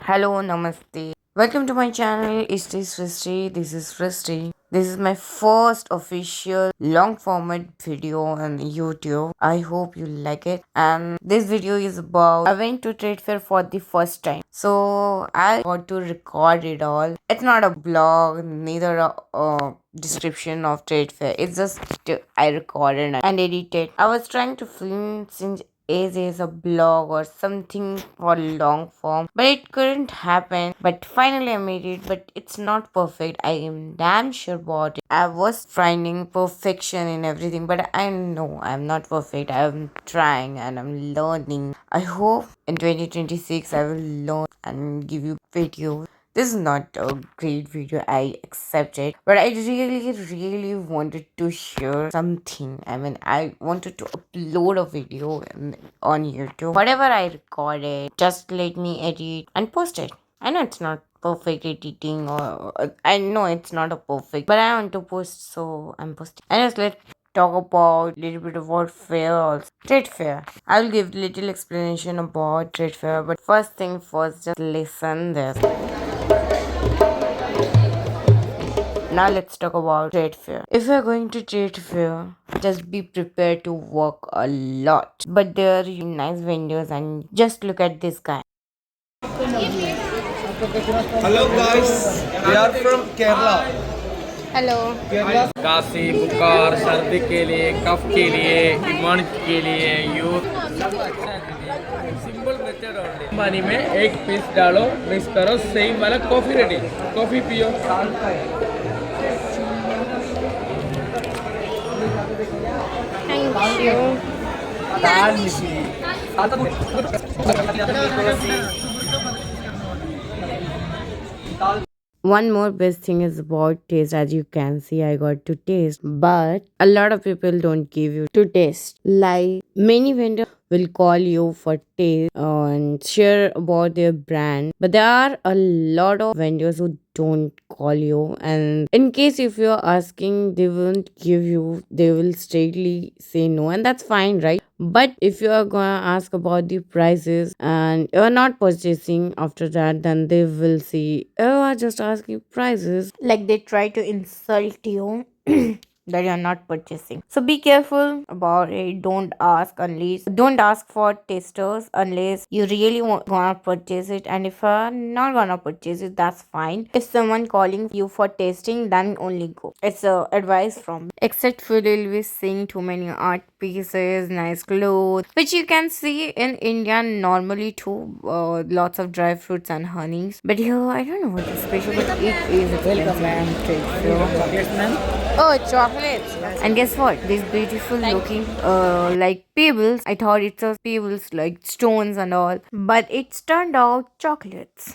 Hello, namaste. Welcome to my channel. Is this Srishti? This is Srishti. This is my first official long format video on YouTube. I hope you like it. And this video is about I went to trade fair for the first time. So I got to record it all. It's not a blog, neither a description of trade fair. It's just I recorded and edited. I was trying to film since as a blog or something for long form, but it couldn't happen. But finally I made it, but it's not perfect. I am damn sure about it. I was finding perfection in everything, but I know I'm not perfect. I'm trying and I'm learning. I hope in 2026 I will learn and give you videos. This is not a great video, I accept it, but I really wanted to share something. I mean, I wanted to upload a video on YouTube. Whatever I recorded, just let me edit and post it. I know it's not perfect editing, or I know it's not a perfect, but I want to post, so I'm posting. And just let's talk about little bit about fair also. Trade fair. I'll give little explanation about trade fair, but first thing first, just listen this. Now let's talk about trade fair. If you're going to trade fair, just be prepared to work a lot. But there are nice vendors, and just look at this guy. Hello guys, we are from Kerala. Hello. खांसी बुखार सर्दी के लिए कफ के लिए मंच के लिए यूथ सिंपल मेथड ओनली पानी में एक पीस डालो मिक्स करो सेम वाला कॉफी रेडी कॉफी पियो Thank you. One more best thing is about taste. As you can see, I got to taste, but a lot of people don't give you to taste. Like many vendors will call you for taste and share about their brand, but there are a lot of vendors who don't call you, and in case if you're asking, they won't give you, they will straightly say no, and that's fine, right? But if you are gonna ask about the prices and you're not purchasing after that, then they will see, oh, I just asking prices. Like they try to insult you that you're not purchasing. So be careful about it. Don't ask for tasters unless you really gonna purchase it. And if you're not gonna purchase it, that's fine. If someone calling you for tasting, then only go. It's a advice from. Except for you'll be seeing too many art pieces, nice clothes, which you can see in India normally too. Lots of dry fruits and honeys. But here, I don't know what is special, but it is expensive. Oh, chocolates. And guess what? This beautiful looking like pebbles. I thought it's a pebbles like stones and all. But it's turned out chocolates.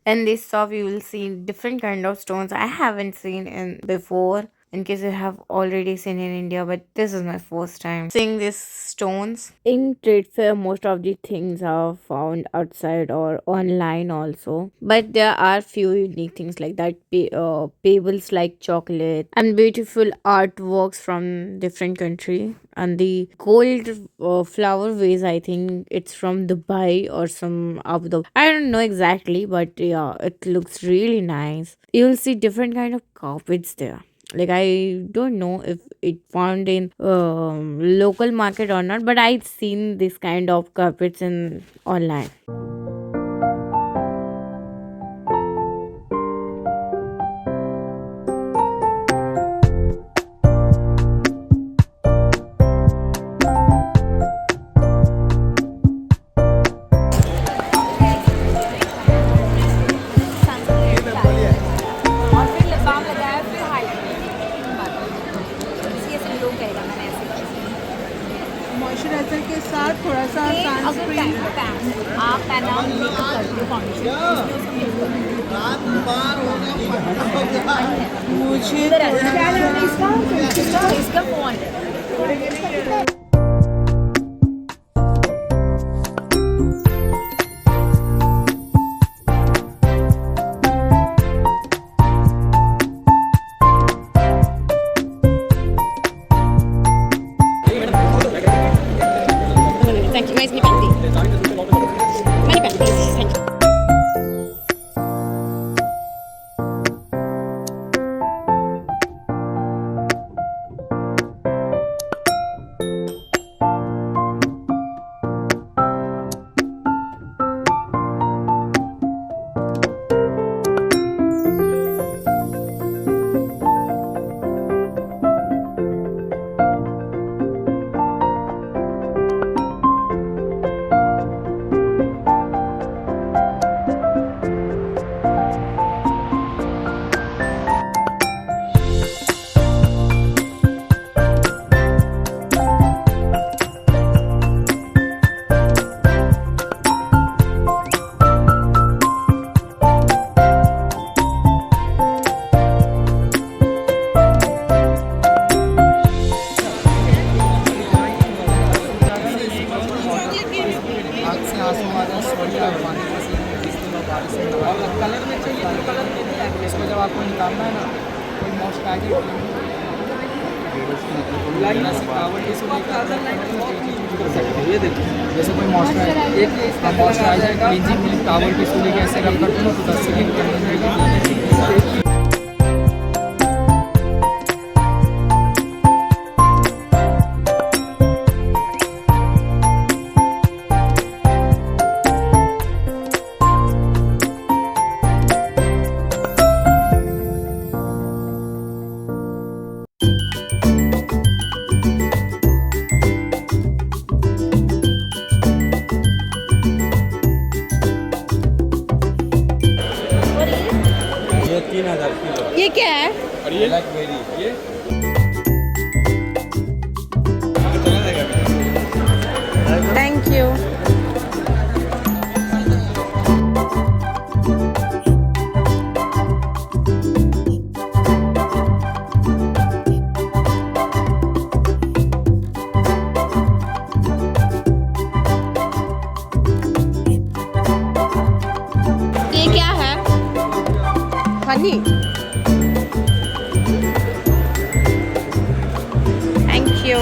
In this shop you will see different kind of stones I haven't seen in before. In case you have already seen in India, but this is my first time seeing these stones. In trade fair, most of the things are found outside or online also. But there are few unique things like that. Pebbles like chocolate and beautiful artworks from different country. And the gold flower vase, I think it's from Dubai or some Abu Dhabi. I don't know exactly, but yeah, it looks really nice. You will see different kind of carpets there. Like I don't know if it found in local market or not, but I've seen this kind of carpets in online. Moisturiser के साथ थोड़ा सा sunscreen आप पहना करते हो foundation मुझे इसका 400 ये देखो जैसे कोई मॉइस्चराइजर एक मॉइस्चराइजर क्लींजिंग मिल्क टावल की सूली के ऐसे रब करते हो तो 10 सेकंड के अंदर ये 3000 किलो ये क्या है? और ये ब्लैकबेरी ये चला जाएगा। Thank you. ये क्या है? हनी। Thank you.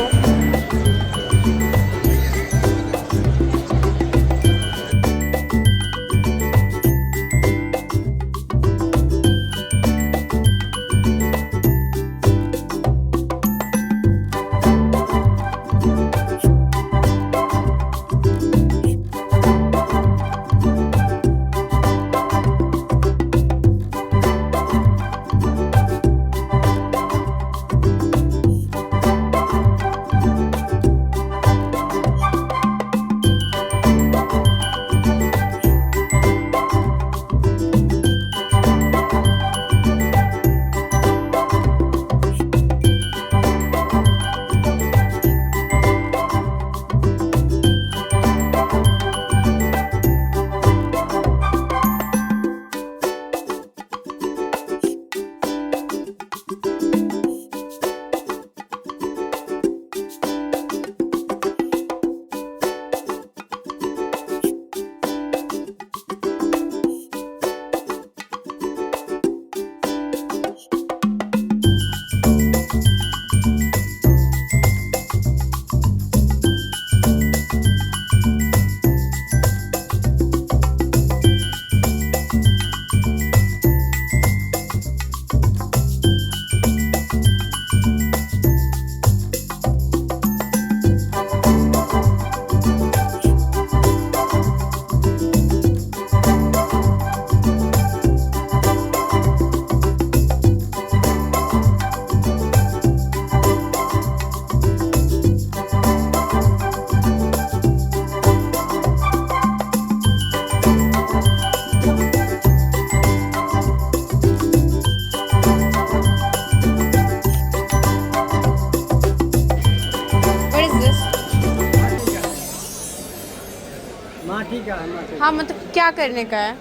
माटी का है माटी। हाँ मतलब क्या करने का है?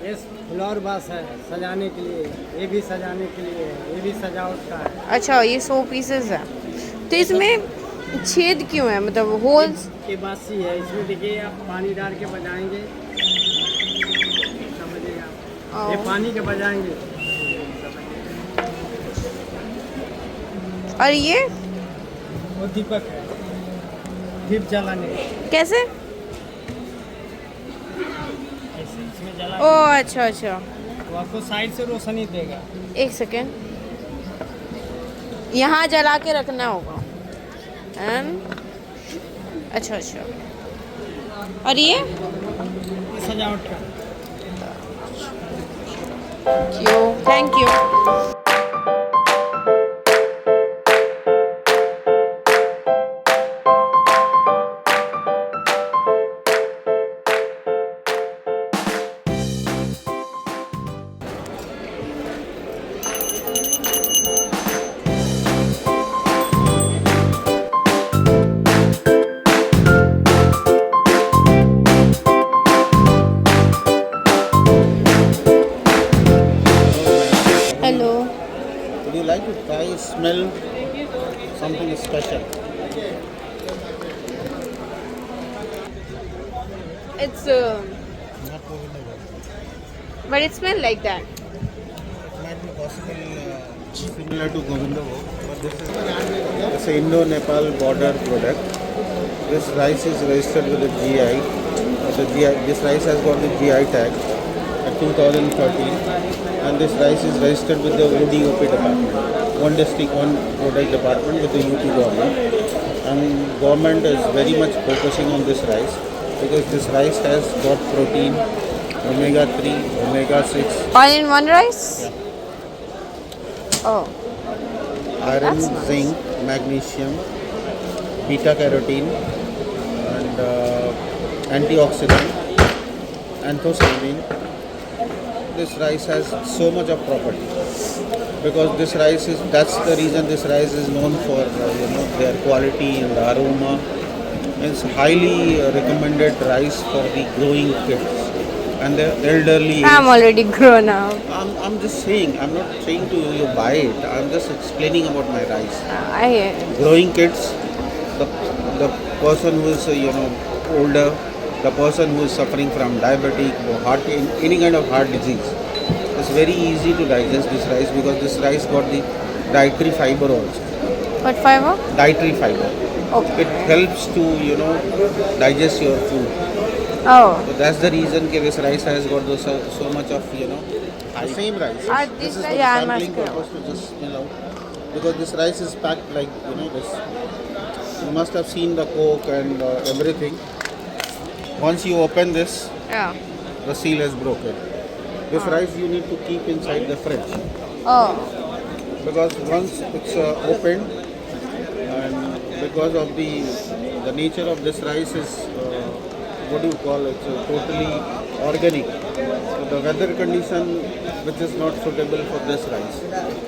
ये फ्लावर वास है सजाने के लिए, ये भी सजाने के लिए, ये भी सजावट का है। अच्छा ये 100 पीसेस है। तो इसमें छेद क्यों है, मतलब होल्स? ये बासी है, इसमें देखिए आप पानी डाल के बजाएंगे, समझिएगा ये पानी के बजाएंगे। और ये वो दीपक है, दीप जलाने कैसे? ऐसे इसमें जला ओ अच्छा अच्छा, वो आपको साइड से रोशनी देगा। एक सेकेंड, यहाँ जला के रखना होगा। अच्छा अच्छा, और ये सजावट का। क्यों? Thank you. Hello. Would you like to try smell something special? It's Not moving the world. but it smells like that. It might be possible Similar to Govindavog, but this is it's a Indo-Nepal border product. This rice is registered with the GI. This rice has got the GI tag at 2013, and this rice is registered with the ODOP department, one district, one product department with the UP government. And government is very much focusing on this rice because this rice has got protein, omega 3, omega 6, All in one rice? Oh, iron, That's nice. zinc, magnesium, beta carotene, and antioxidant, anthocyanin. This rice has so much of property because this rice is, that's the reason this rice is known for their quality and the aroma. It's highly recommended rice for the growing kids and the elderly. I'm already grown up. I'm just saying, I'm not saying to you buy it. I'm just explaining about my rice. Growing kids, the person who is older, the person who is suffering from diabetic or heart, any kind of heart disease. It's very easy to digest this rice because this rice got the dietary fiber also. What fiber? Dietary fiber. Okay. It helps to digest your food. Oh. So that's the reason that this rice has got so much of same rice. Are This these is for rice- yeah, I sampling must go. purpose to just smell out because this rice is packed like this. You must have seen the coke and everything. Once you open this, Yeah. the seal is broken. This rice you need to keep inside the fridge Oh. because once it's opened and because of the nature of this rice is what do you call it? Totally organic. So the weather condition which is not suitable for this rice,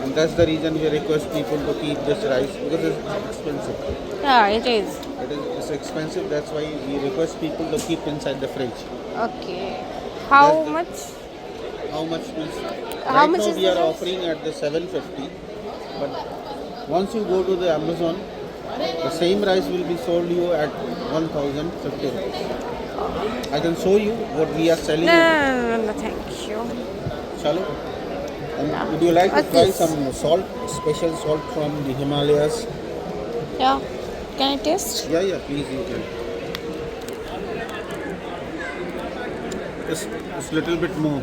and that's the reason we request people to keep this rice because it's expensive. Yeah, it is. It's expensive. That's why we request people to keep inside the fridge. Okay. How That's the- much? How much means? How Right much now is we the are rice? offering at the 750, but once you go to the Amazon, the same rice will be sold you at 1050 rupees. I can show you what we are selling. No, thank you. Chalo. And would you like to What's try this? some salt, special salt from the Himalayas? Yeah. Can I taste? Yeah, please you can. It's little bit more.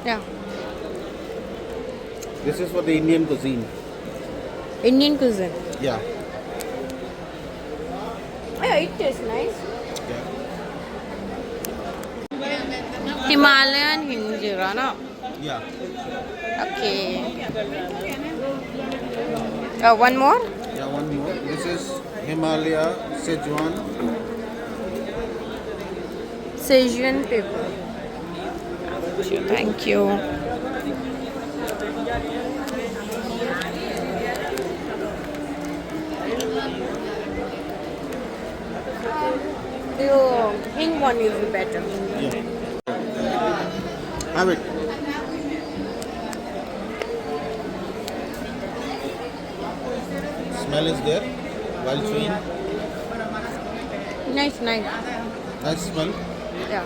Yeah. This is for the Indian cuisine. Indian cuisine. Yeah. Yeah, it tastes nice. Yeah. Himalayan hinjira, no? Yeah. Okay. One more? Yeah, one more. This is Himalaya Sichuan. Sichuan pepper. Thank you. The hing one is better. Yeah. Have it. Smell is there while chewing. Nice. Nice smell. Yeah.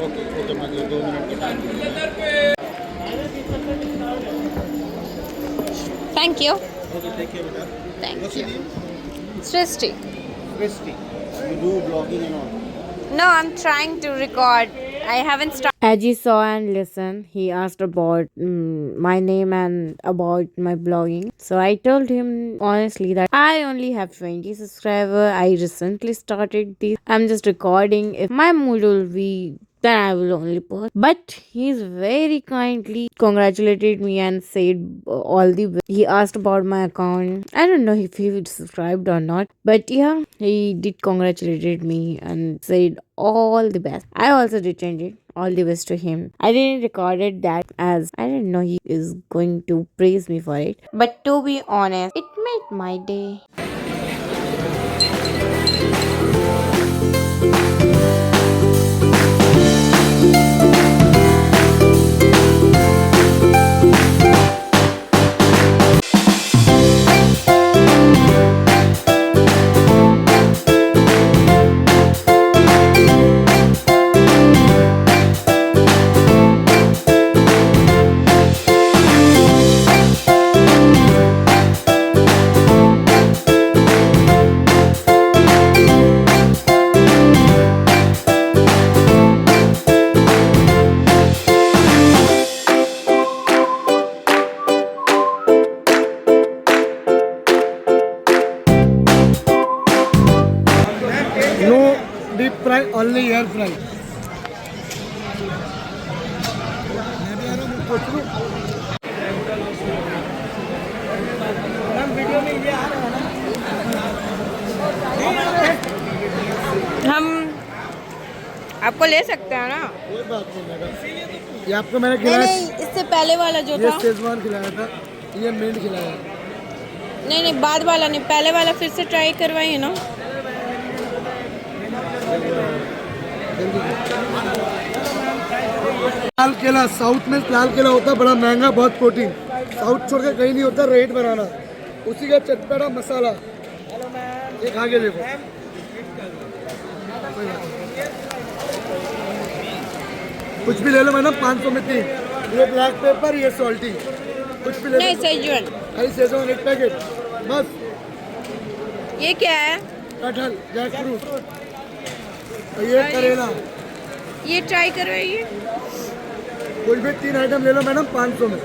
Okay, मैं 2 minute का time दूंगा. Thank you. Okay, take care, beta. Thank What's you. your name? Srishti. Christy. You do vlogging and all. No, I'm trying to record. I haven't started. As you saw and listened, he asked about my name and about my blogging. So I told him honestly that I only have 20 subscribers. I recently started this. I'm just recording. If my mood will be, then I will only post. But he's very kindly congratulated me and said all the best. He asked about my account. I don't know if he subscribed or not, but yeah, he did congratulated me and said all the best. I also returned it. All the best to him. I didn't recorded that as I didn't know he is going to praise me for it. But to be honest, it made my day. Only air fry. हम आपको ले सकते हैं ना? कोई बात नहीं madam, ये आपको मैंने नहीं खिलाया, नहीं, इससे पहले वाला जो ये था। शेजवान खिलाया था, ये मिंट खिलाया। नहीं नहीं, बाद वाला नहीं, पहले वाला फिर से ट्राई करवाइए ना। लाल केला, साउथ में लाल केला होता है बड़ा महंगा, बहुत प्रोटीन, साउथ छोड़ के कहीं नहीं होता, रेट बनाना, उसी का चटपटा मसाला, ये खा के देखो। कुछ भी ले लो मैडम, 500 में 3, ये ब्लैक पेपर, ये सॉल्टी, कुछ भी ले नहीं, लो, सेजवान। खाली शेजवान एक पैकेट बस। ये क्या है? कटहल, जैक फ्रूट, और ये करेला, ये ट्राई करवाइए। कोई भी 3 आइटम ले लो मैडम, 500 में।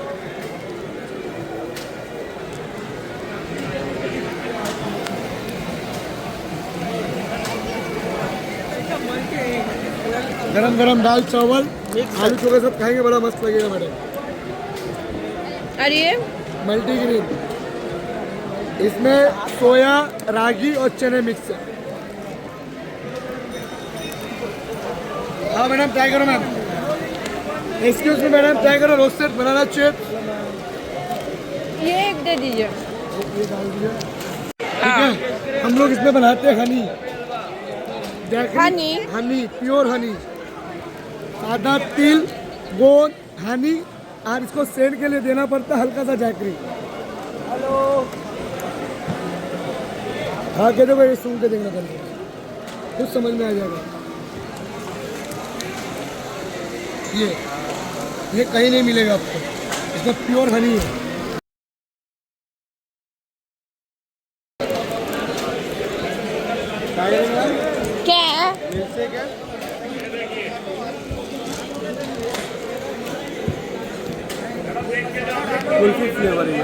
गरम गरम दाल चावल आलू चोखा सब खाएंगे, बड़ा मस्त लगेगा मैडम। और ये मल्टीग्रेन, इसमें सोया, रागी और चने मिक्स है। हाँ मैडम, ट्राई करो ma'am. Excuse me madam, try करो रोस्टेड बनाना चिप्स। ये एक दे दीजिए। ठीक है, हम लोग इसमें बनाते हैं हनी, हनी? हनी, प्योर हनी, सादा तिल, गोंद, हनी, और इसको सेंड के लिए देना पड़ता है हल्का सा जैकरी। हेलो, हाँ कह दो भाई, सूंघ के देखना पड़ेगा, कुछ समझ में आ जाएगा। ये कहीं नहीं मिलेगा आपको, इसमें प्योर हनी है। क्या है? कुल्फी फ्लेवर है।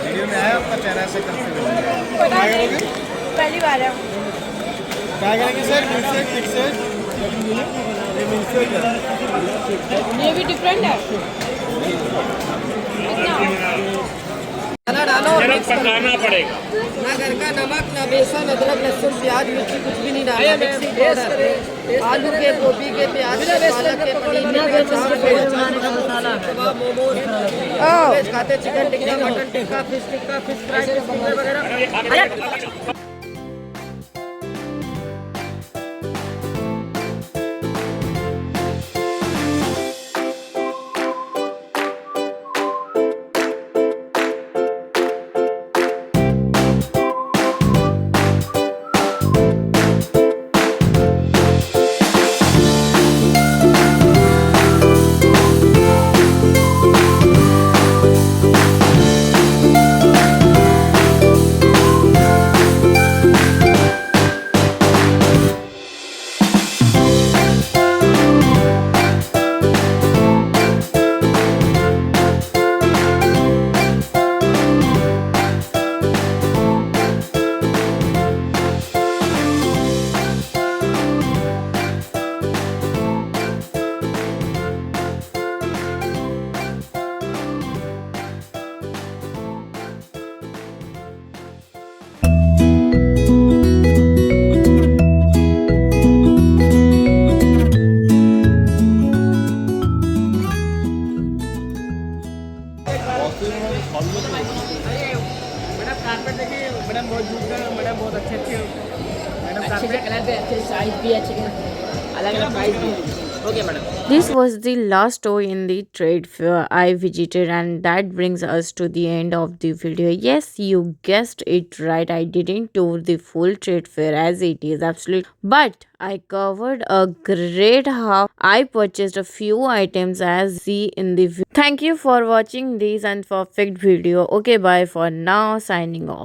वीडियो में आया आपका चेहरा से पहली बार है। क्या करेंगे सर? ये भी डिफरेंट है। खाना डालो और मिक्स पकाना पड़ेगा। ना घर का नमक, ना बेसन, अदरक, लहसुन, प्याज, मिर्ची कुछ भी नहीं डालना। मिक्सी पाउडर, आलू के, गोभी के, प्याज के, पालक के, पनीर के, मोमोज, वेज खाते, chicken tikka, mutton tikka, fish fry वगैरह। कारपेट देखिए मैडम, बहुत झूठ है मैडम, बहुत अच्छे मैडम, अच्छे से कलर पे अच्छे साइज भी अच्छे अलग अलग प्राइस भी। Okay madam. This was the last store in the trade fair I visited, and that brings us to the end of the video. Yes, you guessed it right. I didn't tour the full trade fair as it is absolute, but I covered a great half. I purchased a few items as see in the video. Thank you for watching this unperfect video. Okay, bye for now. Signing off.